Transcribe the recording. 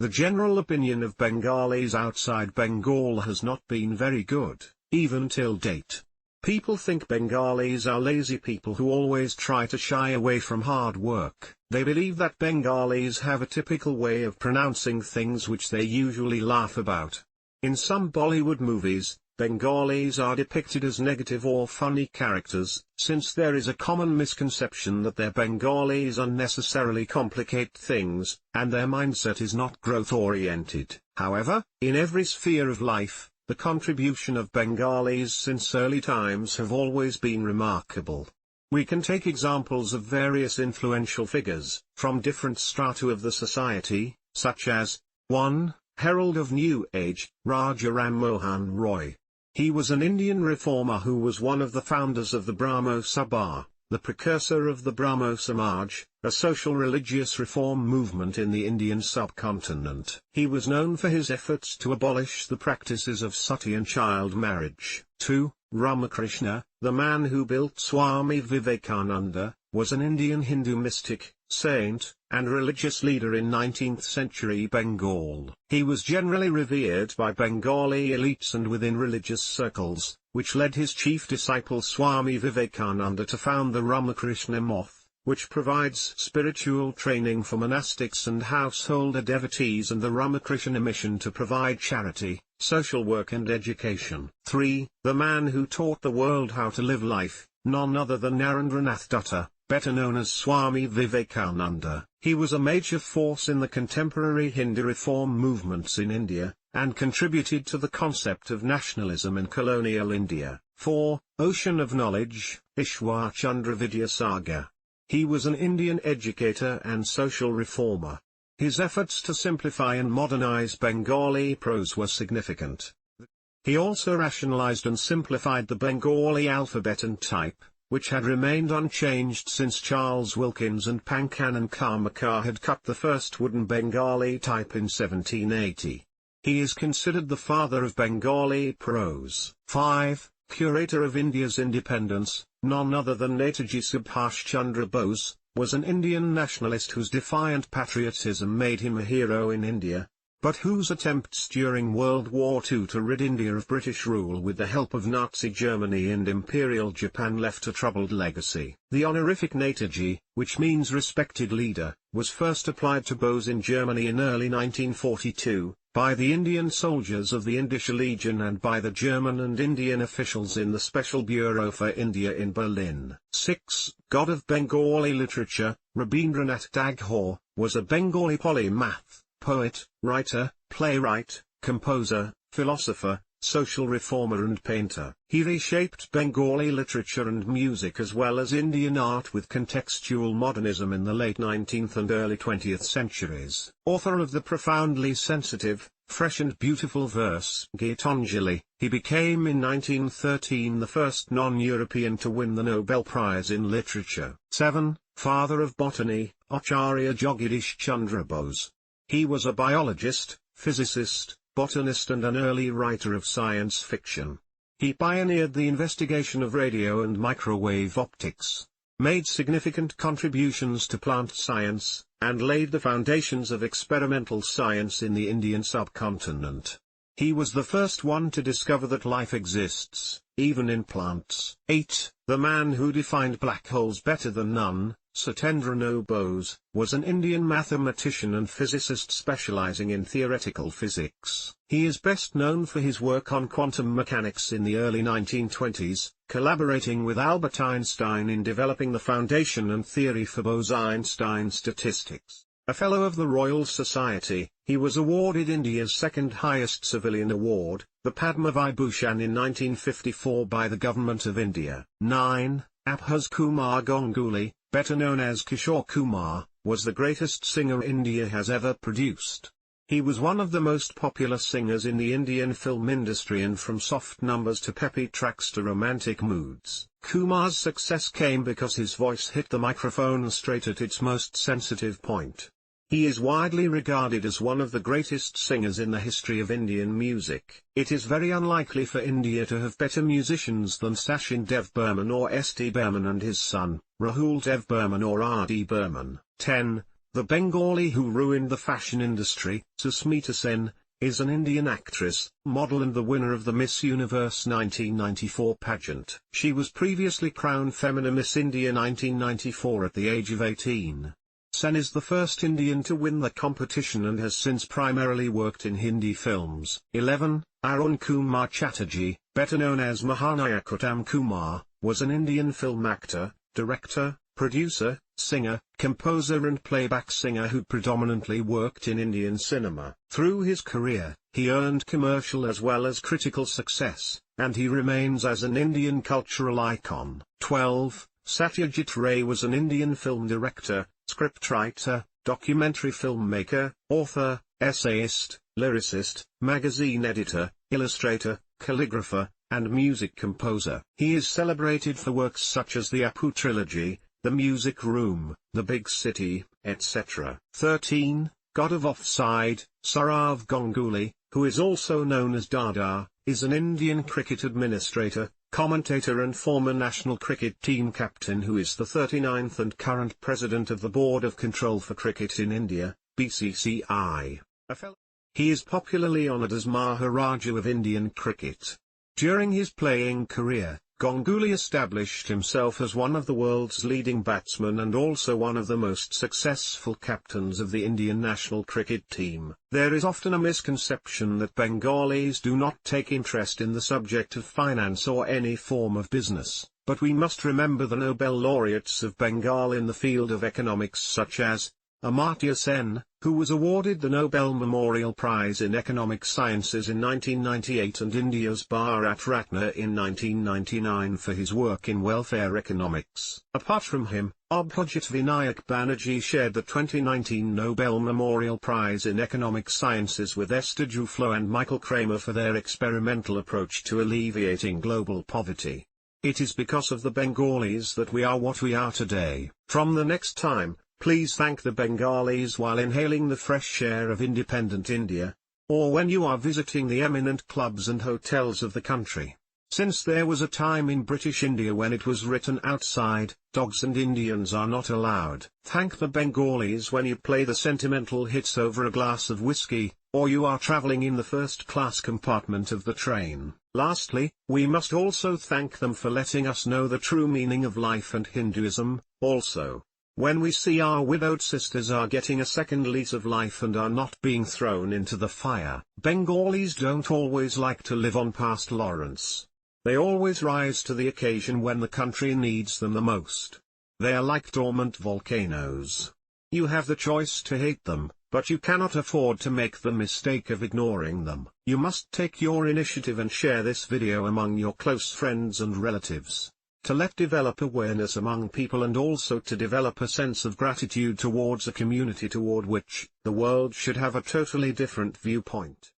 The general opinion of Bengalis outside Bengal has not been very good, even till date. People think Bengalis are lazy people who always try to shy away from hard work. They believe that Bengalis have a typical way of pronouncing things which they usually laugh about. In some Bollywood movies, Bengalis are depicted as negative or funny characters, since there is a common misconception that their Bengalis unnecessarily complicate things, and their mindset is not growth-oriented. However, in every sphere of life, the contribution of Bengalis since early times have always been remarkable. We can take examples of various influential figures, from different strata of the society, such as 1. Herald of New Age, Raja Ram Mohan Roy. He was an Indian reformer who was one of the founders of the Brahmo Sabha, the precursor of the Brahmo Samaj, a social religious reform movement in the Indian subcontinent. He was known for his efforts to abolish the practices of sati and child marriage. 2. Ramakrishna, the man who built Swami Vivekananda, was an Indian Hindu mystic, saint, and religious leader in 19th century Bengal. He was generally revered by Bengali elites and within religious circles, which led his chief disciple Swami Vivekananda to found the Ramakrishna Moth, which provides spiritual training for monastics and householder devotees, and the Ramakrishna mission to provide charity, social work and education. 3. The man who taught the world how to live life, none other than Narendranath Dutta, better known as Swami Vivekananda. He was a major force in the contemporary Hindu reform movements in India, and contributed to the concept of nationalism in colonial India. 4. Ocean of Knowledge, Ishwar Chandra Vidyasagar. He was an Indian educator and social reformer. His efforts to simplify and modernize Bengali prose were significant. He also rationalized and simplified the Bengali alphabet and type, which had remained unchanged since Charles Wilkins and Pankanan Karmakar had cut the first wooden Bengali type in 1780. He is considered the father of Bengali prose. 5. Curator of India's independence, none other than Netaji Subhash Chandra Bose, was an Indian nationalist whose defiant patriotism made him a hero in India, but whose attempts during World War II to rid India of British rule with the help of Nazi Germany and Imperial Japan left a troubled legacy. The honorific Netaji, which means respected leader, was first applied to Bose in Germany in early 1942, by the Indian soldiers of the Indische Legion and by the German and Indian officials in the Special Bureau for India in Berlin. 6. God of Bengali literature, Rabindranath Tagore, was a Bengali polymath, poet, writer, playwright, composer, philosopher, social reformer and painter. He reshaped Bengali literature and music as well as Indian art with contextual modernism in the late 19th and early 20th centuries. Author of the profoundly sensitive, fresh and beautiful verse Gitanjali, he became in 1913 the first non-European to win the Nobel Prize in Literature. 7. Father of botany, Acharya Jagadish Chandra Bose. He was a biologist, physicist, botanist and an early writer of science fiction. He pioneered the investigation of radio and microwave optics, made significant contributions to plant science, and laid the foundations of experimental science in the Indian subcontinent. He was the first one to discover that life exists, even in plants. 8. The man who defined black holes better than none, Satyendra Bose, was an Indian mathematician and physicist specializing in theoretical physics. He is best known for his work on quantum mechanics in the early 1920s, collaborating with Albert Einstein in developing the foundation and theory for Bose-Einstein statistics. A Fellow of the Royal Society, he was awarded India's second highest civilian award, the Padma Vibhushan in 1954 by the Government of India. 9. Abhas Kumar Ganguly, better known as Kishore Kumar, was the greatest singer India has ever produced. He was one of the most popular singers in the Indian film industry, and from soft numbers to peppy tracks to romantic moods. Kumar's success came because his voice hit the microphone straight at its most sensitive point. He is widely regarded as one of the greatest singers in the history of Indian music. It is very unlikely for India to have better musicians than Sachin Dev Burman or S.T. Burman and his son, Rahul Dev Burman or R.D. Burman. 10. The Bengali who ruined the fashion industry, Susmita Sen, is an Indian actress, model and the winner of the Miss Universe 1994 pageant. She was previously crowned Femina Miss India 1994 at the age of 18. Sen is the first Indian to win the competition and has since primarily worked in Hindi films. 11. Arun Kumar Chatterjee, better known as Mahanayak Uttam Kumar, was an Indian film actor, director, producer, singer, composer and playback singer who predominantly worked in Indian cinema. Through his career, he earned commercial as well as critical success, and he remains as an Indian cultural icon. 12. Satyajit Ray was an Indian film director, scriptwriter, documentary filmmaker, author, essayist, lyricist, magazine editor, illustrator, calligrapher, and music composer. He is celebrated for works such as the Apu trilogy, The Music Room, The Big City, etc. 13. God of Offside, Sourav Ganguly, who is also known as Dada, is an Indian cricket administrator, commentator and former national cricket team captain who is the 39th and current president of the Board of Control for Cricket in India, BCCI. He is popularly honoured as Maharaja of Indian cricket. During his playing career, Ganguly established himself as one of the world's leading batsmen and also one of the most successful captains of the Indian national cricket team. There is often a misconception that Bengalis do not take interest in the subject of finance or any form of business, but we must remember the Nobel laureates of Bengal in the field of economics such as Amartya Sen, who was awarded the Nobel Memorial Prize in Economic Sciences in 1998 and India's Bharat Ratna in 1999 for his work in welfare economics. Apart from him, Abhijit Vinayak Banerjee shared the 2019 Nobel Memorial Prize in Economic Sciences with Esther Duflo and Michael Kramer for their experimental approach to alleviating global poverty. It is because of the Bengalis that we are what we are today. From the next time, please thank the Bengalis while inhaling the fresh air of independent India, or when you are visiting the eminent clubs and hotels of the country. Since there was a time in British India when it was written outside, dogs and Indians are not allowed. Thank the Bengalis when you play the sentimental hits over a glass of whiskey, or you are travelling in the first-class compartment of the train. Lastly, we must also thank them for letting us know the true meaning of life and Hinduism, also. When we see our widowed sisters are getting a second lease of life and are not being thrown into the fire. Bengalis don't always like to live on past laurels. They always rise to the occasion when the country needs them the most. They are like dormant volcanoes. You have the choice to hate them, but you cannot afford to make the mistake of ignoring them. You must take your initiative and share this video among your close friends and relatives, to let develop awareness among people and also to develop a sense of gratitude towards a community toward which the world should have a totally different viewpoint.